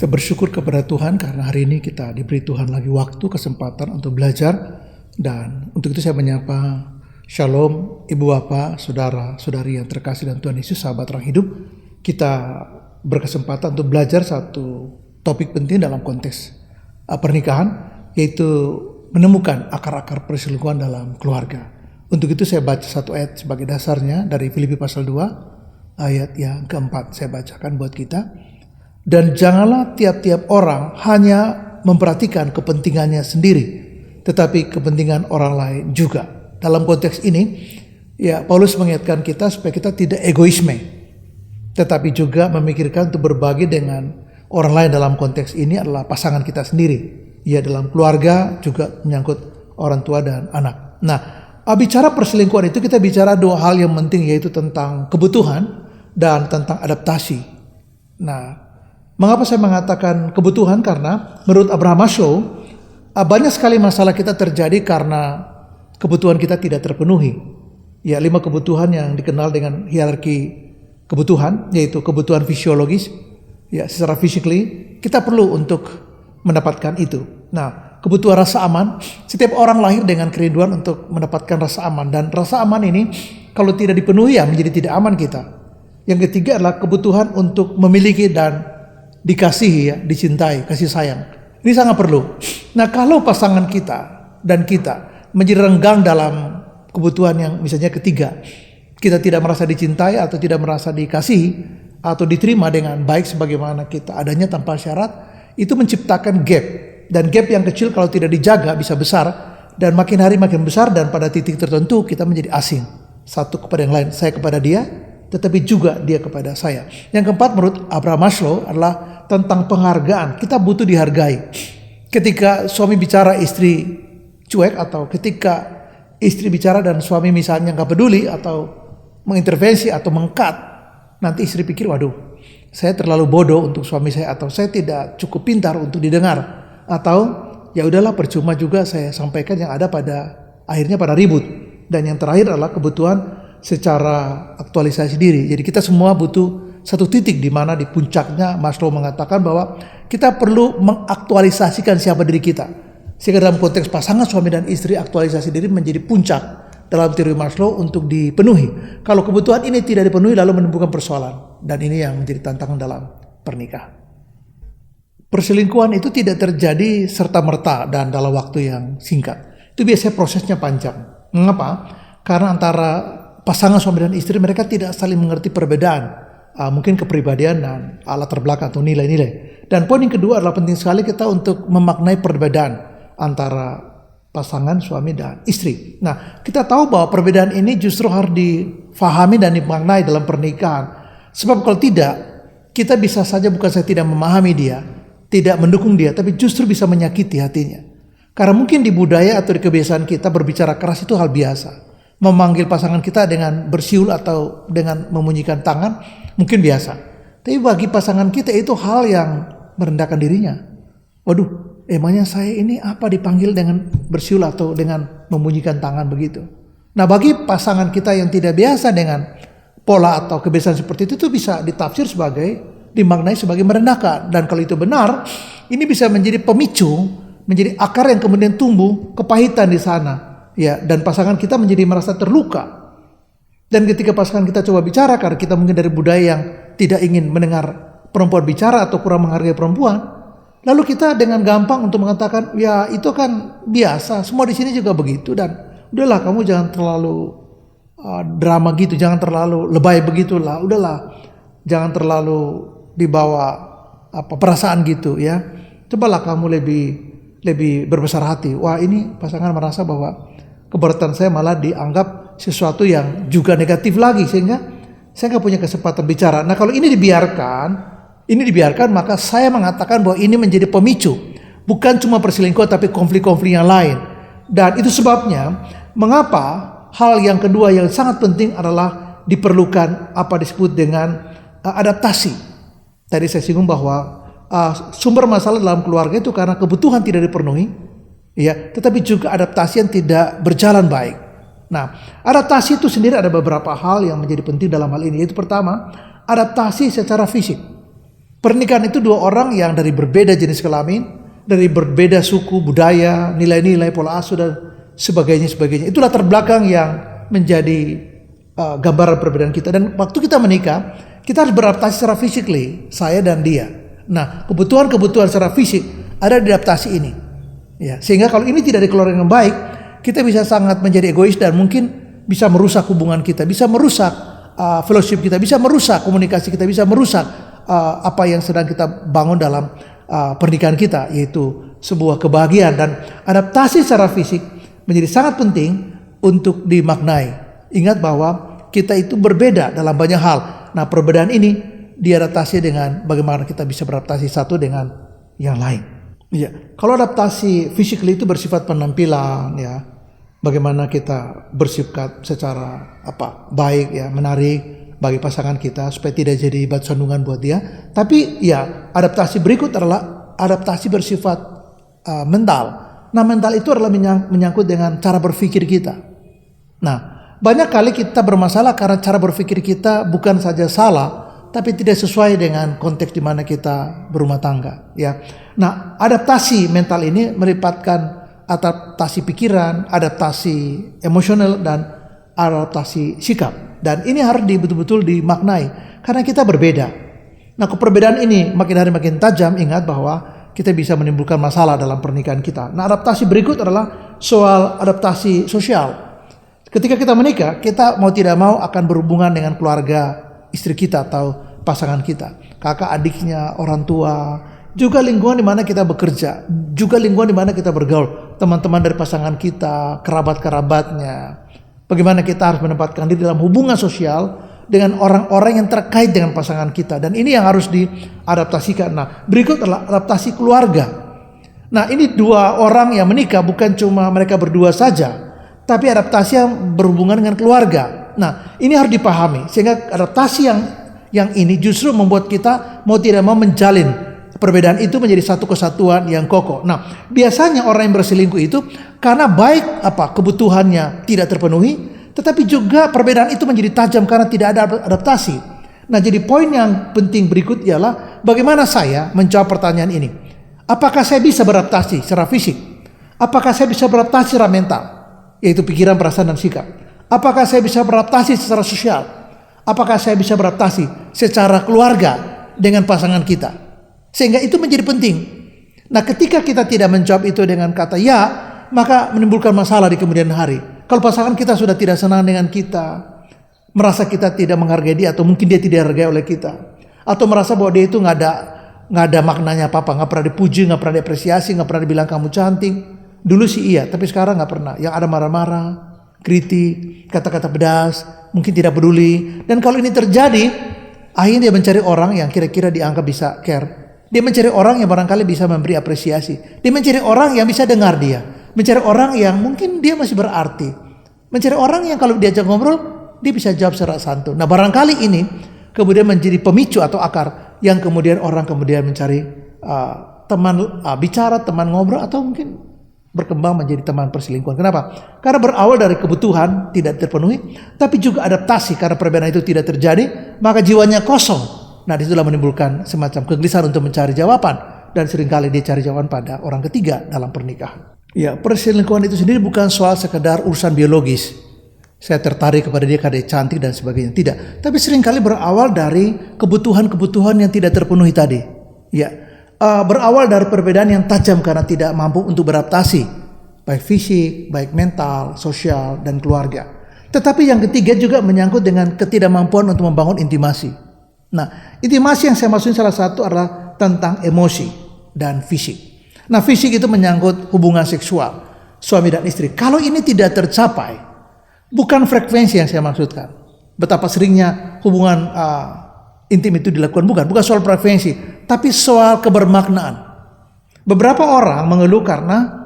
Kita bersyukur kepada Tuhan karena hari ini kita diberi Tuhan lagi waktu, kesempatan untuk belajar. Dan untuk itu saya menyapa Shalom, Ibu Bapak, Saudara-saudari yang terkasih dan Tuhan Yesus, sahabat terang hidup. Kita berkesempatan untuk belajar satu topik penting dalam konteks pernikahan, yaitu menemukan akar-akar perselingkuhan dalam keluarga. Untuk itu saya baca satu ayat sebagai dasarnya dari Filipi pasal 2, ayat yang keempat. Saya bacakan buat kita. Dan janganlah tiap-tiap orang hanya memperhatikan kepentingannya sendiri, tetapi kepentingan orang lain juga. Dalam konteks ini, ya Paulus mengingatkan kita supaya kita tidak egoisme, tetapi juga memikirkan untuk berbagi dengan orang lain. Dalam konteks ini adalah pasangan kita sendiri. Ya, dalam keluarga juga menyangkut orang tua dan anak. Nah, bicara perselingkuhan itu kita bicara dua hal yang penting, yaitu tentang kebutuhan dan tentang adaptasi. Nah, mengapa saya mengatakan kebutuhan? Karena menurut Abraham Maslow, banyak sekali masalah kita terjadi karena kebutuhan kita tidak terpenuhi. Ya, 5 kebutuhan yang dikenal dengan hierarki kebutuhan, yaitu kebutuhan fisiologis. Ya, secara physically kita perlu untuk mendapatkan itu. Nah, kebutuhan rasa aman, setiap orang lahir dengan kerinduan untuk mendapatkan rasa aman, dan rasa aman ini kalau tidak dipenuhi ya menjadi tidak aman kita. Yang ketiga adalah kebutuhan untuk memiliki dan dikasihi, ya, dicintai, kasih sayang. Ini sangat perlu. Nah, kalau pasangan kita dan kita menjadi renggang dalam kebutuhan yang misalnya ketiga, kita tidak merasa dicintai atau tidak merasa dikasihi atau diterima dengan baik sebagaimana kita adanya tanpa syarat, itu menciptakan gap. Dan gap yang kecil kalau tidak dijaga bisa besar, dan makin hari makin besar, dan pada titik tertentu kita menjadi asing satu kepada yang lain. Saya kepada dia, tetapi juga dia kepada saya. Yang keempat menurut Abraham Maslow adalah tentang penghargaan. Kita butuh dihargai. Ketika suami bicara istri cuek, atau ketika istri bicara dan suami misalnya nggak peduli atau mengintervensi atau meng-cut, nanti istri pikir, waduh, saya terlalu bodoh untuk suami saya, atau saya tidak cukup pintar untuk didengar, atau ya udahlah percuma juga saya sampaikan, yang ada pada akhirnya pada ribut. Dan yang terakhir adalah kebutuhan secara aktualisasi diri. Jadi kita semua butuh satu titik di mana di puncaknya Maslow mengatakan bahwa kita perlu mengaktualisasikan siapa diri kita. Sehingga dalam konteks pasangan suami dan istri, aktualisasi diri menjadi puncak dalam teori Maslow untuk dipenuhi. Kalau kebutuhan ini tidak dipenuhi, lalu menimbulkan persoalan. Dan ini yang menjadi tantangan dalam pernikahan. Perselingkuhan itu tidak terjadi serta-merta dan dalam waktu yang singkat. Itu biasanya prosesnya panjang. Mengapa? Karena antara pasangan suami dan istri, mereka tidak saling mengerti perbedaan. Mungkin kepribadian dan latar belakang atau nilai-nilai. Dan poin yang kedua adalah penting sekali kita untuk memaknai perbedaan antara pasangan suami dan istri. Nah, kita tahu bahwa perbedaan ini justru harus difahami dan dimaknai dalam pernikahan. Sebab kalau tidak, kita bisa saja bukan saya tidak memahami dia, tidak mendukung dia, tapi justru bisa menyakiti hatinya. Karena mungkin di budaya atau di kebiasaan kita berbicara keras itu hal biasa. Memanggil pasangan kita dengan bersiul atau dengan memunyikan tangan mungkin biasa. Tapi bagi pasangan kita itu hal yang merendahkan dirinya. Waduh, emangnya saya ini apa dipanggil dengan bersiul atau dengan memunyikan tangan begitu. Nah, bagi pasangan kita yang tidak biasa dengan pola atau kebiasaan seperti itu bisa ditafsir sebagai, dimaknai sebagai merendahkan. Dan kalau itu benar, ini bisa menjadi pemicu, menjadi akar yang kemudian tumbuh kepahitan di sana. Ya, dan pasangan kita menjadi merasa terluka. Dan ketika pasangan kita coba bicara, karena kita mungkin dari budaya yang tidak ingin mendengar perempuan bicara atau kurang menghargai perempuan, lalu kita dengan gampang untuk mengatakan, ya itu kan biasa, semua di sini juga begitu, dan udahlah kamu jangan terlalu drama gitu, jangan terlalu lebay begitulah, udahlah jangan terlalu dibawa perasaan gitu ya. Cobalah kamu lebih berbesar hati. Wah, ini pasangan merasa bahwa keberatan saya malah dianggap sesuatu yang juga negatif lagi, sehingga saya nggak punya kesempatan bicara. Nah, kalau ini dibiarkan, maka saya mengatakan bahwa ini menjadi pemicu, bukan cuma perselingkuhan tapi konflik-konflik yang lain. Dan itu sebabnya mengapa hal yang kedua yang sangat penting adalah diperlukan apa disebut dengan adaptasi. Tadi saya singgung bahwa sumber masalah dalam keluarga itu karena kebutuhan tidak dipenuhi, ya, tetapi juga adaptasi yang tidak berjalan baik. Nah, adaptasi itu sendiri ada beberapa hal yang menjadi penting dalam hal ini. Yaitu pertama, adaptasi secara fisik. Pernikahan itu dua orang yang dari berbeda jenis kelamin, dari berbeda suku, budaya, nilai-nilai, pola asuh dan sebagainya. Itulah latar belakang yang menjadi gambaran perbedaan kita. Dan waktu kita menikah, kita harus beradaptasi secara physically, saya dan dia. Nah, kebutuhan-kebutuhan secara fisik ada di adaptasi ini. Ya, sehingga kalau ini tidak dikelola dengan baik, kita bisa sangat menjadi egois dan mungkin bisa merusak hubungan kita, bisa merusak fellowship kita, bisa merusak komunikasi kita, bisa merusak apa yang sedang kita bangun dalam pernikahan kita, yaitu sebuah kebahagiaan. Dan adaptasi secara fisik menjadi sangat penting untuk dimaknai. Ingat bahwa kita itu berbeda dalam banyak hal. Nah, perbedaan ini diadaptasi dengan bagaimana kita bisa beradaptasi satu dengan yang lain. Ya, kalau adaptasi physically itu bersifat penampilan, ya, bagaimana kita bersikap secara baik, ya, menarik bagi pasangan kita supaya tidak jadi batu sandungan buat dia. Tapi ya, adaptasi berikut adalah adaptasi bersifat mental. Nah, mental itu adalah menyangkut dengan cara berpikir kita. Nah, banyak kali kita bermasalah karena cara berpikir kita bukan saja salah, tapi tidak sesuai dengan konteks di mana kita berumah tangga. Ya, nah, adaptasi mental ini melibatkan adaptasi pikiran, adaptasi emosional, dan adaptasi sikap. Dan ini harus betul-betul dimaknai karena kita berbeda. Nah, perbedaan ini makin hari makin tajam. Ingat bahwa kita bisa menimbulkan masalah dalam pernikahan kita. Nah, adaptasi berikut adalah soal adaptasi sosial. Ketika kita menikah, kita mau tidak mau akan berhubungan dengan keluarga istri kita atau pasangan kita, kakak adiknya, orang tua, juga lingkungan di mana kita bekerja, juga lingkungan di mana kita bergaul, teman-teman dari pasangan kita, kerabat-kerabatnya. Bagaimana kita harus menempatkan diri dalam hubungan sosial dengan orang-orang yang terkait dengan pasangan kita. Dan ini yang harus diadaptasikan. Nah, berikut adalah adaptasi keluarga. Nah, ini dua orang yang menikah bukan cuma mereka berdua saja, tapi adaptasi yang berhubungan dengan keluarga. Nah, ini harus dipahami. Sehingga adaptasi yang ini justru membuat kita mau tidak mau menjalin perbedaan itu menjadi satu kesatuan yang kokoh. Nah, biasanya orang yang berselingkuh itu karena baik kebutuhannya tidak terpenuhi, tetapi juga perbedaan itu menjadi tajam karena tidak ada adaptasi. Nah, jadi poin yang penting berikut ialah bagaimana saya menjawab pertanyaan ini. Apakah saya bisa beradaptasi secara fisik? Apakah saya bisa beradaptasi secara mental, yaitu pikiran, perasaan, dan sikap? Apakah saya bisa beradaptasi secara sosial? Apakah saya bisa beradaptasi secara keluarga dengan pasangan kita? Sehingga itu menjadi penting. Nah, ketika kita tidak menjawab itu dengan kata ya, maka menimbulkan masalah di kemudian hari. Kalau pasangan kita sudah tidak senang dengan kita, merasa kita tidak menghargai dia, atau mungkin dia tidak dihargai oleh kita, atau merasa bahwa dia itu nggak ada maknanya apa-apa, nggak pernah dipuji, nggak pernah diapresiasi, nggak pernah dibilang kamu cantik. Dulu sih iya, tapi sekarang nggak pernah. Yang ada marah-marah, kritik, kata-kata pedas, mungkin tidak peduli. Dan kalau ini terjadi, akhirnya dia mencari orang yang kira-kira dianggap bisa care. Dia mencari orang yang barangkali bisa memberi apresiasi. Dia mencari orang yang bisa dengar dia. Mencari orang yang mungkin dia masih berarti. Mencari orang yang kalau diajak ngobrol, dia bisa jawab secara santun. Nah, barangkali ini kemudian menjadi pemicu atau akar yang kemudian orang kemudian mencari teman bicara, teman ngobrol, atau mungkin berkembang menjadi teman perselingkuhan. Kenapa? Karena berawal dari kebutuhan tidak terpenuhi, tapi juga adaptasi karena perbedaan itu tidak terjadi, maka jiwanya kosong. Nah, disitulah menimbulkan semacam kegelisahan untuk mencari jawaban, dan seringkali dia cari jawaban pada orang ketiga dalam pernikahan. Ya, perselingkuhan itu sendiri bukan soal sekedar urusan biologis. Saya tertarik kepada dia karena dia cantik dan sebagainya. Tidak, tapi seringkali berawal dari kebutuhan-kebutuhan yang tidak terpenuhi tadi. Ya, berawal dari perbedaan yang tajam karena tidak mampu untuk beradaptasi, baik fisik, baik mental, sosial, dan keluarga. Tetapi yang ketiga juga menyangkut dengan ketidakmampuan untuk membangun intimasi. Nah, intimasi yang saya maksudkan salah satu adalah tentang emosi dan fisik. Nah, fisik itu menyangkut hubungan seksual suami dan istri. Kalau ini tidak tercapai, bukan frekuensi yang saya maksudkan. Betapa seringnya hubungan intim itu dilakukan, bukan soal frekuensi, tapi soal kebermaknaan. Beberapa orang mengeluh karena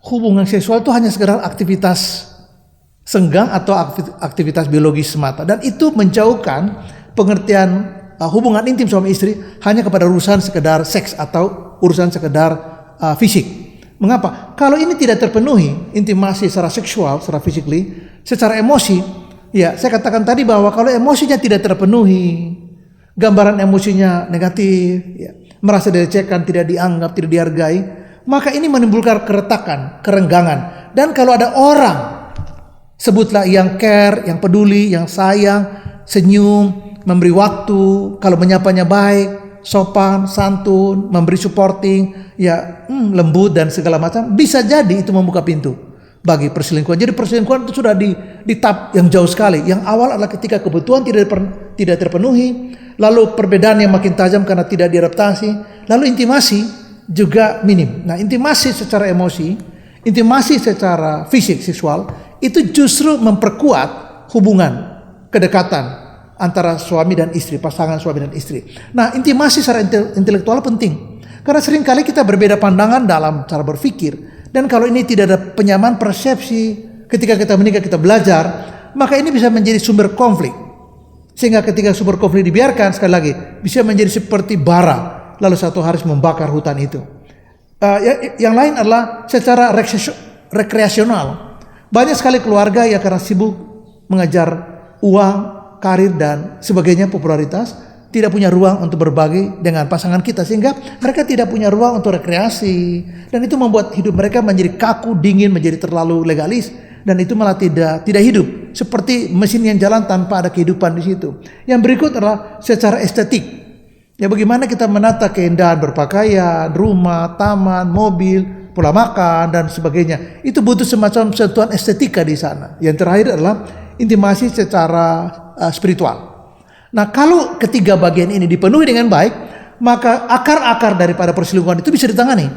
hubungan seksual itu hanya sekedar aktivitas senggang atau aktivitas biologis semata, dan itu menjauhkan pengertian hubungan intim suami istri hanya kepada urusan sekedar seks atau urusan sekedar fisik. Mengapa? Kalau ini tidak terpenuhi, intimasi secara seksual, secara physically, secara emosi, ya saya katakan tadi bahwa kalau emosinya tidak terpenuhi, gambaran emosinya negatif, ya, merasa direcehkan, tidak dianggap, tidak dihargai, maka ini menimbulkan keretakan, kerenggangan. Dan kalau ada orang, sebutlah yang care, yang peduli, yang sayang, senyum, memberi waktu, kalau menyapanya baik, sopan, santun, memberi supporting, ya lembut dan segala macam, bisa jadi itu membuka pintu bagi perselingkuhan. Jadi perselingkuhan itu sudah di tahap yang jauh sekali. Yang awal adalah ketika kebutuhan tidak terpenuhi, lalu perbedaan yang makin tajam karena tidak diadaptasi, lalu intimasi juga minim. Nah, intimasi secara emosi, intimasi secara fisik, seksual, itu justru memperkuat hubungan, kedekatan antara suami dan istri, pasangan suami dan istri. Nah, intimasi secara intelektual penting. Karena seringkali kita berbeda pandangan dalam cara berpikir. Dan kalau ini tidak ada penyamaan persepsi, ketika kita menikah kita belajar, maka ini bisa menjadi sumber konflik. Sehingga ketika sumber konflik dibiarkan, sekali lagi, bisa menjadi seperti bara, lalu satu hari membakar hutan itu. Yang lain adalah secara rekreasional. Banyak sekali keluarga yang karena sibuk mengejar uang, karir dan sebagainya, popularitas, tidak punya ruang untuk berbagi dengan pasangan kita, sehingga mereka tidak punya ruang untuk rekreasi, dan itu membuat hidup mereka menjadi kaku, dingin, menjadi terlalu legalis, dan itu malah tidak hidup, seperti mesin yang jalan tanpa ada kehidupan di situ. Yang berikut adalah secara estetik. Ya, bagaimana kita menata keindahan berpakaian, rumah, taman, mobil, pola makan dan sebagainya. Itu butuh semacam sentuhan estetika di sana. Yang terakhir adalah intimasi secara spiritual. Nah, kalau ketiga bagian ini dipenuhi dengan baik, maka akar-akar daripada perselingkuhan itu bisa ditangani.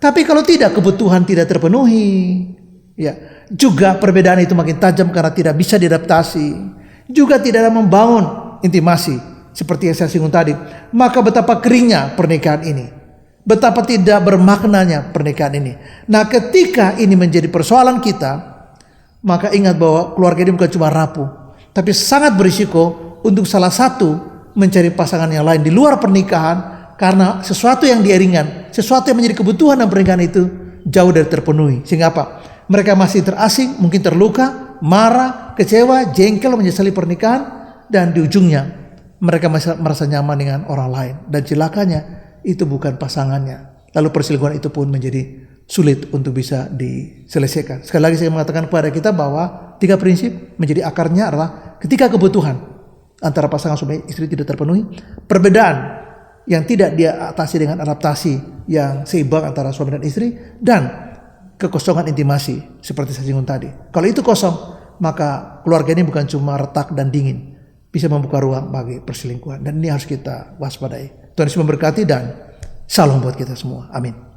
Tapi kalau tidak, kebutuhan tidak terpenuhi, ya, juga perbedaan itu makin tajam karena tidak bisa diadaptasi, juga tidak ada membangun intimasi seperti yang saya singgung tadi, maka betapa keringnya pernikahan ini, betapa tidak bermaknanya pernikahan ini. Nah, ketika ini menjadi persoalan kita, maka ingat bahwa keluarga ini bukan cuma rapuh, tapi sangat berisiko untuk salah satu mencari pasangan yang lain di luar pernikahan, karena sesuatu yang diiringan, sesuatu yang menjadi kebutuhan dalam pernikahan itu jauh dari terpenuhi. Sehingga apa? Mereka masih terasing, mungkin terluka, marah, kecewa, jengkel, menyesali pernikahan, dan di ujungnya mereka masih merasa nyaman dengan orang lain, dan celakanya itu bukan pasangannya. Lalu perselingkuhan itu pun menjadi sulit untuk bisa diselesaikan. Sekali lagi saya mengatakan kepada kita bahwa 3 prinsip menjadi akarnya adalah ketika kebutuhan antara pasangan suami istri tidak terpenuhi, perbedaan yang tidak dia atasi dengan adaptasi yang seimbang antara suami dan istri, dan kekosongan intimasi seperti saya singgung tadi. Kalau itu kosong, maka keluarga ini bukan cuma retak dan dingin, bisa membuka ruang bagi perselingkuhan, dan ini harus kita waspadai. Tuhan Yesus memberkati dan salam buat kita semua. Amin.